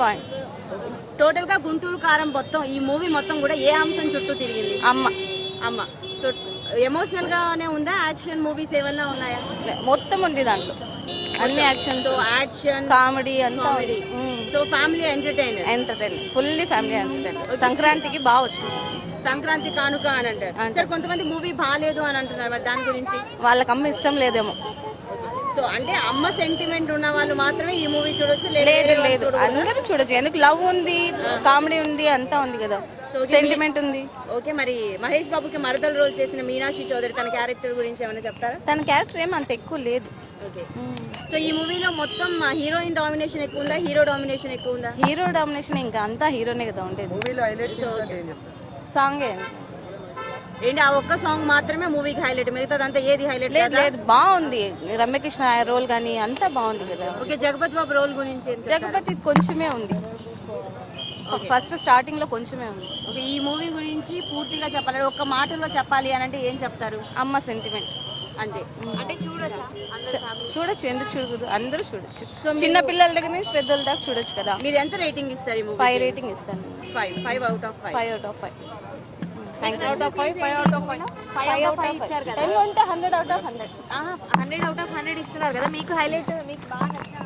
Point. Total గా గుంటూరు కారం మొత్తం ఈ మూవీ మొత్తం కూడా ఏ అంశం చుట్టూ తిరిగింది? అమ్మ. అమ్మ. సో ఎమోషనల్ గానే ఉందా? యాక్షన్ మూవీస్ ఏమన్నా ఉన్నాయా? మొత్తం ఉంది దాంట్లో, అన్ని యాక్షన్, యాక్షన్, కామెడీ అంతా. So family entertainer, fully family entertainer. సంక్రాంతికి బాగా వచ్చింది. సంక్రాంతి కానుక అని అంటారు. సార్ కొంతమంది మూవీ బాగాలేదు అని అంటున్నారు, మరి దాని గురించి? వాళ్ళకి అమ్మ ఇష్టం లేదేమో. సో అంటే అమ్మ సెంటిమెంట్ ఉన్న వాళ్ళు మాత్రమే ఈ మూవీ చూడొచ్చు? లేదు, అందరూ చూడొచ్చు. ఎందుకు, లవ్ ఉంది, కామెడీ ఉంది, అంతా ఉంది కదా, సెంటిమెంట్ ఉంది. ఓకే, మరి మహేష్ బాబుకి మరదల రోల్ చేసిన మీనాక్షి చౌదరి తన క్యారెక్టర్ గురించి ఏమైనా చెప్తారా? తన క్యారెక్టర్ ఏమో అంత ఎక్కువ లేదు. ఓకే, సో ఈ మూవీలో మొత్తం హీరోయిన్ డామినేషన్ ఎక్కువ ఉందా, హీరో డామినేషన్ ఎక్కువ ఉందా? హీరో డామినేషన్, ఇంకా అంతా హీరోనే కదా ఉండేది. సాంగే ఏంటి, ఆ ఒక్క సాంగ్ మాత్రమే మూవీకి హైలైట్, మిగతాదంతా ఏది హైలైట్ లేదు. బాగుంది, రమ్యకృష్ణ రోల్ కానీ అంతా బాగుంది కదా. ఓకే, జగపతి బాబు రోల్ గురించి? జగపతి కొంచెమే ఉంది, ఫస్ట్ స్టార్టింగ్ లో కొంచెమే ఉంది. ఓకే, ఈ మూవీ గురించి పూర్తిగా చెప్పాలి, ఒక్క మాటలో చెప్పాలి అని అంటే ఏం చెప్తారు? అమ్మ సెంటిమెంట్ అంతే. అంటే చూడొచ్చు, ఎందుకు చూడకూడదు, అందరూ చూడొచ్చు. చిన్న పిల్లల దగ్గర నుంచి పెద్దల దాకా చూడొచ్చు కదా. మీరు ఎంత రేటింగ్ ఇస్తారు ఈ మూవీ? 5 రేటింగ్ ఇస్తాను. 5 out of 5. 5 out of 5. Thank you. 5 out of 5 ఇచ్చారు కదా. 10 అంటే 100 out of 100. 100 out of 100 ఇస్తున్నారు కదా. మీకు హైలైట్, మీకు బాగా నచ్చిన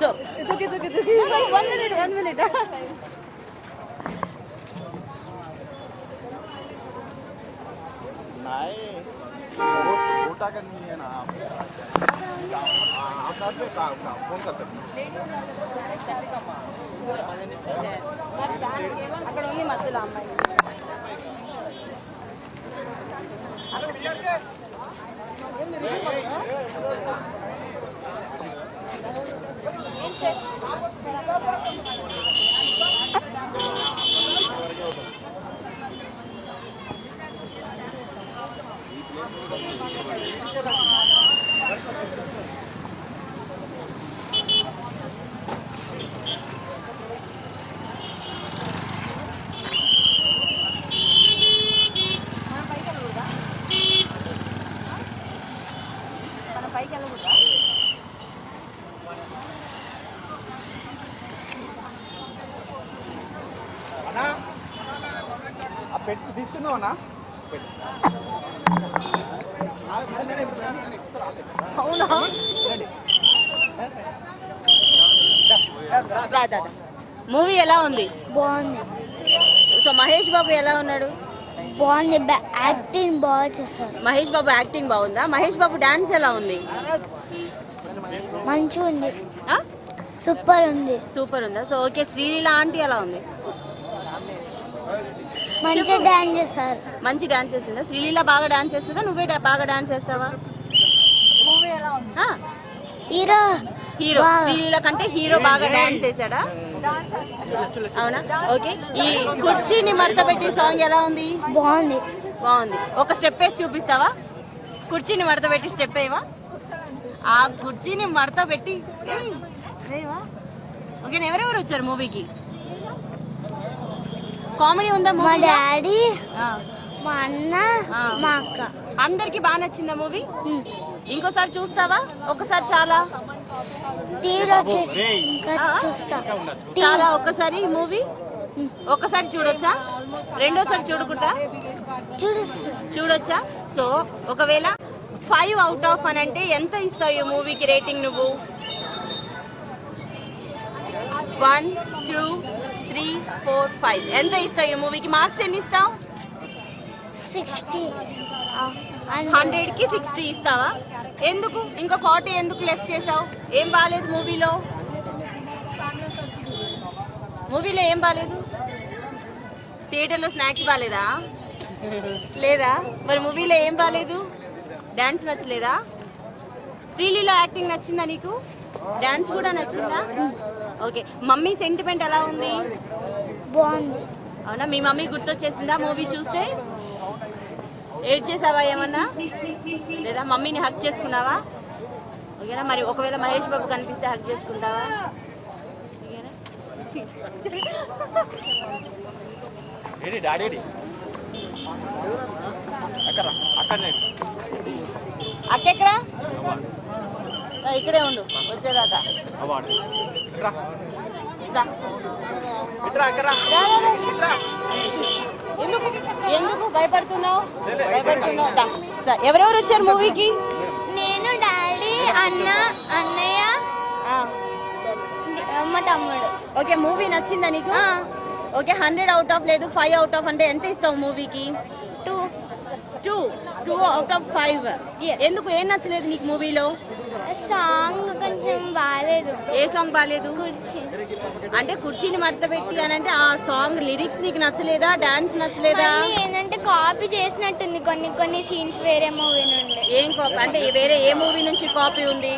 so it's okay. One minute. छोटा का नहीं है ना, आप साथ में फोन करते అక్కడ ఉంది మధ్యలో అమ్మాయి. పైకి వెళ్ళకూడదా? అన్నా, ఆ పెట్టి తీసుకున్నావు అన్నా. అవునా? మూవీ ఎలా ఉంది? బాగుంది. సో మహేష్ బాబు ఎలా ఉన్నాడు? బాగుంది, యాక్టింగ్ బాగా చేశారు. మహేష్ బాబు యాక్టింగ్ బాగుందా? మహేష్ బాబు డాన్స్ ఎలా ఉంది? మంచిగా ఉంది, సూపర్ ఉంది. సూపర్ ఉందా? సో ఓకే, శ్రీలీల ఆంటీ ఎలా ఉంది? మంచిగా డాన్స్ చేశారు. మంచి డాన్స్ చేస్తుందా? శ్రీలీల బాగా డాన్స్ చేస్తుందా, నువ్వే బాగా డాన్స్ చేస్తావా? హీరో హీరో శ్రీలీల కంటే హీరో బాగా డాన్స్ చేశాడా? అవునా? ఓకే, ఈ కుర్చీని మడత పెట్టి సాంగ్ ఎలా ఉంది? బాగుంది. బాగుంది. ఒక స్టెప్ వేసి చూపిస్తావా? కుర్చీని మడత పెట్టి స్టెప్ వేయవా? ఆ కుర్చీని మడత పెట్టి వేయవా? ఓకే, ఎవరెవరు వచ్చారు మూవీకి? కామెడీ ఉందా? మా డాడీ, మా అన్న, మా అక్క. అందరికి బాగా నచ్చిందా మూవీ? ఇంకోసారి చూస్తావా? ఒకసారి చాలా టీవీలో చూస్తా. చాలా ఒక్కసారి మూవీ ఒక్కసారి చూడొచ్చా? రెండోసారి చూడకుండా చూడొచ్చా? సో ఒకవేళ 5 out of అని అంటే ఎంత ఇస్తావు ఈ మూవీకి రేటింగ్ నువ్వు? 1 2 3 4 5 ఎంత ఇస్తావు ఈ మూవీకి? మార్క్స్ ఎన్ని ఇస్తావు? 60. 100కి 60 ఇస్తావా? ఎందుకు ఇంకా 40 ఎందుకు లెస్ చేసావు? ఏం బాలేదు మూవీలో? మూవీలో ఏం బాలేదు? థియేటర్లో స్నాక్స్ బాలేదా? లేదా? మరి మూవీలో ఏం బాలేదు? డాన్స్ నచ్చలేదా? శ్రీలీల యాక్టింగ్ నచ్చిందా నీకు? డాన్స్ కూడా నచ్చిందా? ఓకే, మమ్మీ సెంటిమెంట్ ఎలా ఉంది? బాగుంది. అవునా, మీ మమ్మీ గుర్తొచ్చేసిందా మూవీ చూస్తే? ఏడ్ చేసావా ఏమన్నా? లేదా మమ్మీని హక్ చేసుకున్నావా? ఓకేనా, మరి ఒకవేళ మహేష్ బాబు కనిపిస్తే హక్ చేసుకుంటావా? ఓకేనా? ఏడి డాడీ అక్కడ అక్కడనే అక్కెక్కడా? ఇక్కడే ఉండు వచ్చేదాకా. అవార్డు ఇట్రా దా. ఇట్రా అక్కడ రా, రా, రా. ఎందుకు ఎందుకు భయపడుతున్నావు? భయపడుతున్నావు. దా. ఎవరెవరు వచ్చారు మూవీకి? నేను, డాడీ, అన్నయ్య, ఆ, మా తమ్ముడు. ఓకే, మూవీ నచ్చిందా నీకు? ఓకే, 100 అవుట్ ఆఫ్ లేదు 5 అవుట్ ఆఫ్ అంటే ఎంత ఇస్తావు మూవీకి? 2 అవుట్ ఆఫ్ 5. Yes. ఎందుకు, ఏం నచ్చలేదు నీకు మూవీలో? సాంగ్ కొంచెం బాగాలేదు. ఏ సాంగ్ బాగాలేదు? కుర్చీ. అంటే కుర్చీని మడత పెట్టి అని అంటే ఆ సాంగ్ లిరిక్స్ నీకు నచ్చలేదా? డాన్స్ నచ్చలేదా? మళ్ళీ ఏంటంటే కాపీ చేసినట్టుంది కొన్ని సీన్స్ వేరే మూవీ నుండి. ఏం కాపీ అంటే వేరే ఏ మూవీ నుంచి కాపీ ఉంది?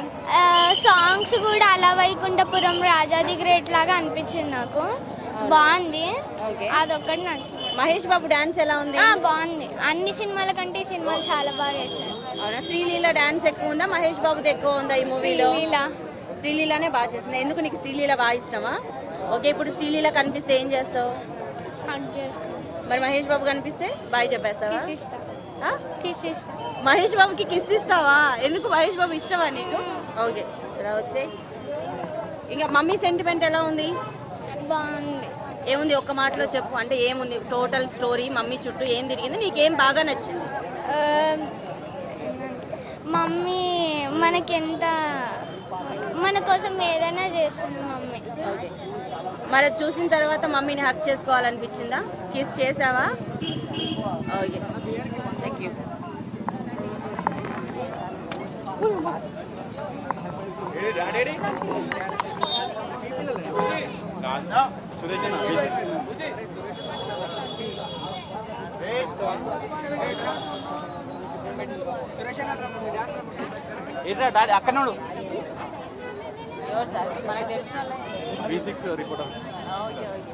సాంగ్స్ కూడా అలా వైకుంఠపురం, రాజాది గ్రేట్ లాగా అనిపించింది నాకు. బాగుంది, అదొక్కటి నచ్చింది. మహేష్ బాబు డాన్స్ ఎలా ఉంది? బాగుంది. అన్ని సినిమాల కంటే ఈ సినిమాలు చాలా బాగా చేశారు. అవునా, శ్రీలీల డాన్స్ ఎక్కువ ఉందా మహేష్ బాబుది ఎక్కువ ఉందా ఈ మూవీలో? శ్రీలీలనే బాగా చేసింది. ఎందుకు నీకు శ్రీలీల బాగా ఇష్టమా? ఓకే, ఇప్పుడు శ్రీలీల కనిపిస్తే ఏం చేస్తావు? మరి మహేష్ బాబు కనిపిస్తే బాయ్ చెప్పేస్తావా? మహేష్ బాబుకి కిస్ ఇస్తావా? ఎందుకు, మహేష్ బాబు ఇష్టమా నీకు? ఓకే, ఇలా వచ్చాయి. ఇంకా మమ్మీ సెంటిమెంట్ ఎలా ఉంది? బాగుంది. ఏముంది ఒక్క మాటలో చెప్పు. అంటే ఏముంది టోటల్ స్టోరీ, మమ్మీ చుట్టూ ఏం తిరిగింది, నీకేం బాగా నచ్చింది? మమ్మీ మన కోసం ఏదైనా చేస్తుంది మమ్మీ. ఓకే, మరి అది చూసిన తర్వాత మమ్మీని హక్ చేసుకోవాలనిపించిందా? కిస్ చేసావా? Okay, thank you. సురేష్ ఏంట్రా డాడీ అక్కడ నుండు. ఎవరు సార్? మనకు తెలిసిన వాళ్ళే. V6 reporter. Okay okay.